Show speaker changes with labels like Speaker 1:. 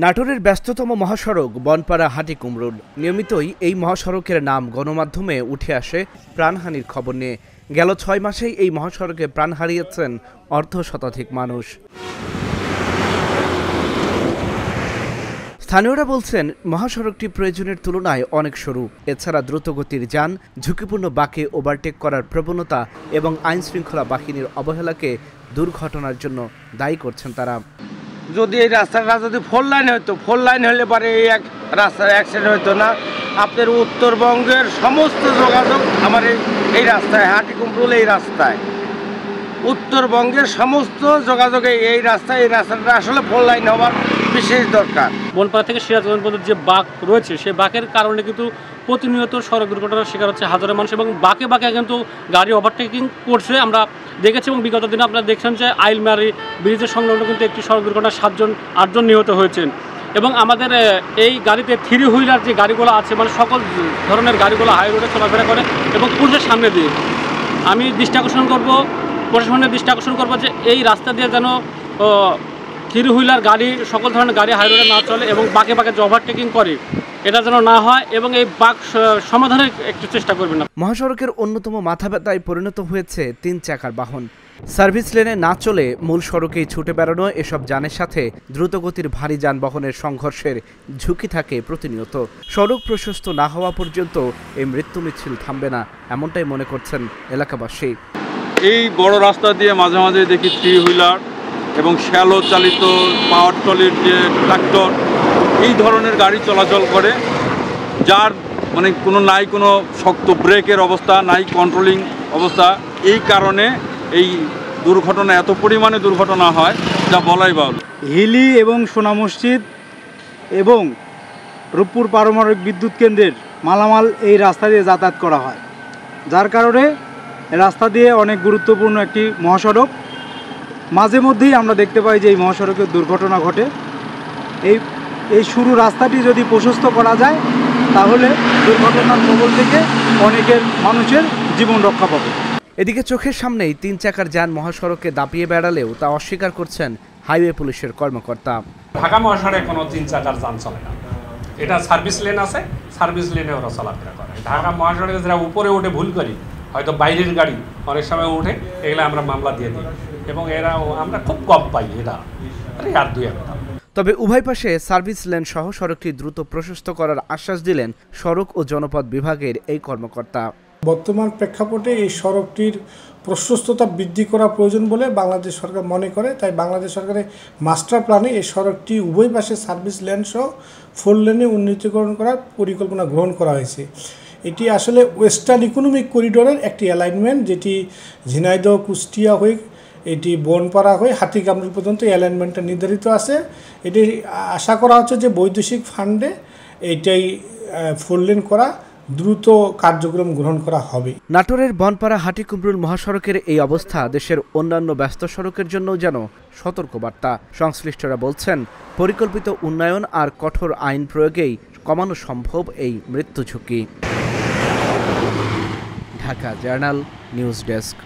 Speaker 1: নাটোরের ব্যস্ততম মহাসড়ক বনপাড়া হাটিকুমরুল। নিয়মিতই এই মহাসড়কের নাম গণমাধ্যমে উঠে আসে প্রাণহানির খবর নিয়ে। গেল ৬ মাসেই এই মহাসড়কে প্রাণ হারিয়েছেন অর্ধশতাধিক মানুষ। স্থানীয়রা বলছেন, মহাসড়কটি প্রয়োজনের তুলনায় অনেক সরু। এছাড়া দ্রুতগতির যান, ঝুঁকিপূর্ণ বাঁকে ওভারটেক করার প্রবণতা এবং আইনশৃঙ্খলা বাহিনীর অবহেলাকে দুর্ঘটনার জন্য দায়ী করছেন তারা।
Speaker 2: যদি এই রাস্তাটা যদি 4 লাইন হতো, 4 লাইন হলে পরে এই এক রাস্তার অ্যাক্সিডেন্ট হতো না। আপনার উত্তরবঙ্গের সমস্ত যোগাযোগ আমার এই রাস্তায়, হাটিকুমরুল এই রাস্তায়, উত্তরবঙ্গের সমস্ত যোগাযোগে এই রাস্তাটা আসলে 4 লাইন হওয়ার বিশেষ দরকার।
Speaker 3: বনপাড়া থেকে সিরাজগঞ্জ পর্যন্ত যে বাঁক রয়েছে, সেই বাঁকের কারণে কিন্তু প্রতিনিয়ত সড়ক দুর্ঘটনার শিকার হচ্ছে হাজারো মানুষ, এবং বাঁকে বাঁকে কিন্তু গাড়ি ওভারটেকিং করছে আমরা দেখেছি। এবং বিগত দিনে আপনারা দেখছেন যে আইলমারি ব্রিজের সংলগ্ন কিন্তু একটি সড়ক দুর্ঘটনায় 7-8 নিহত হয়েছেন। এবং আমাদের এই গাড়িতে 3 হুইলার যে গাড়িগুলো আছে, মানে সকল ধরনের গাড়িগুলো হাই রোডে চলাফেরা করে এবং পুলিশের সামনে দিয়ে আমি দৃষ্টি আকর্ষণ করব, প্রশাসনের দৃষ্টি আকর্ষণ করবো যে এই রাস্তা দিয়ে যেন 3 হুইলার গাড়ি, সকল ধরনের গাড়ি হাই রোডে না চলে এবং বাঁকে বাঁকে যে ওভারটেকিং করে এটা যেন না হয়, এবং এই বাঁক সমাধানের একটু চেষ্টা করবেন না।
Speaker 1: মহাসড়কের অন্যতম মাথাব্যথায় পরিণত হয়েছে 3 চাকার বাহন। সার্ভিস লেনে না চলে মূল সড়কেই ছুটে বেড়ানো এসব যানের সাথে দ্রুতগতির ভারী যানবাহনের সংঘর্ষের ঝুঁকি থাকে প্রতিনিয়ত। সড়ক প্রশস্ত না হওয়া পর্যন্ত এই মৃত্যু মিছিল থামবে না, এমনটাই মনে করছেন এলাকাবাসী।
Speaker 4: এই বড় রাস্তা দিয়ে মাঝে মাঝে দেখি 3 হুইলার এবং শ্যালো চালিত পাওয়ার ট্রলির যে ট্রাক্টর, এই ধরনের গাড়ি চলাচল করে, যার মানে কোনো শক্ত ব্রেকের অবস্থা নাই, কন্ট্রোলিং অবস্থা। এই কারণে এই দুর্ঘটনা, এত পরিমাণে দুর্ঘটনা হয় যা বলাই বাহুল্য।
Speaker 5: হিলি এবং সোনা মসজিদ এবং রূপপুর পারমাণবিক বিদ্যুৎ কেন্দ্রের মালামাল এই রাস্তা দিয়ে যাতায়াত করা হয়, যার কারণে রাস্তা দিয়ে অনেক গুরুত্বপূর্ণ একটি মহাসড়ক। মাঝে মধ্যেই আমরা দেখতে পাই যে এই মহাসড়কের দুর্ঘটনা ঘটে। এই সরু রাস্তাটি যদি প্রশস্ত করা যায় তাহলে দুর্ঘটনার কবল থেকে অনেকের মানুষের জীবন রক্ষা পাবে।
Speaker 1: এদিকে চোখের সামনেই 3 চাকার যান মহাসড়কে দাপিয়ে বেড়ালেও তা অস্বীকার করছেন হাইওয়ে পুলিশের কর্মকর্তা।
Speaker 6: ঢাকা মহাসড়কে কোনো 3 চাকার যান চলে না, এটা সার্ভিস লেন আছে, সার্ভিস লেনে ওরা চলাফেরা করে। ঢাকা মহাসড়কে যারা উপরে উঠে ভুল করি, হয়তো বাইরের গাড়ি অনেক সময় উঠে, এগুলো আমরা মামলা দিয়ে দিই এবং আমরা খুব কম পাই, এটা আর 2-1টা।
Speaker 1: তবে উভয় পাশে সার্ভিস লেন সহ সড়কটি দ্রুত প্রশস্ত করার আশ্বাস দিলেন সড়ক ও জনপথ বিভাগের এই কর্মকর্তা।
Speaker 7: বর্তমান প্রেক্ষাপটে এই সড়কটির প্রশস্ততা বৃদ্ধি করা প্রয়োজন বলে বাংলাদেশ সরকার মনে করে, তাই বাংলাদেশ সরকারের মাস্টার প্ল্যানে এই সড়কটি উভয় পাশে সার্ভিস লেন সহ 4 লেনে উন্নীতকরণ করার পরিকল্পনা গ্রহণ করা হয়েছে। এটি আসলে ওয়েস্টার্ন ইকোনমিক করিডোরের একটি অ্যালাইনমেন্ট, যেটি ঝিনাইদহ কুষ্টিয়া হয়ে এটি বনপাড়া হয়ে হাতিকামরুল পর্যন্ত এই অ্যালাইনমেন্টটা নির্ধারিত আছে। এটি আশা করা হচ্ছে যে বৈদেশিক ফান্ডে এইটাই 4 লেন করা দ্রুত কার্যক্রম গ্রহণ করা হবে।
Speaker 1: নাটোরের বনপাড়া হাটিকুমরুল মহাসড়কের এই অবস্থা দেশের অন্যান্য ব্যস্ত সড়কের জন্য যেন সতর্কবার্তা। সংশ্লিষ্টরা বলছেন, পরিকল্পিত উন্নয়ন আর কঠোর আইন প্রয়োগেই কমানো সম্ভব এই মৃত্যু ঝুঁকি। Dhaka journal news desk.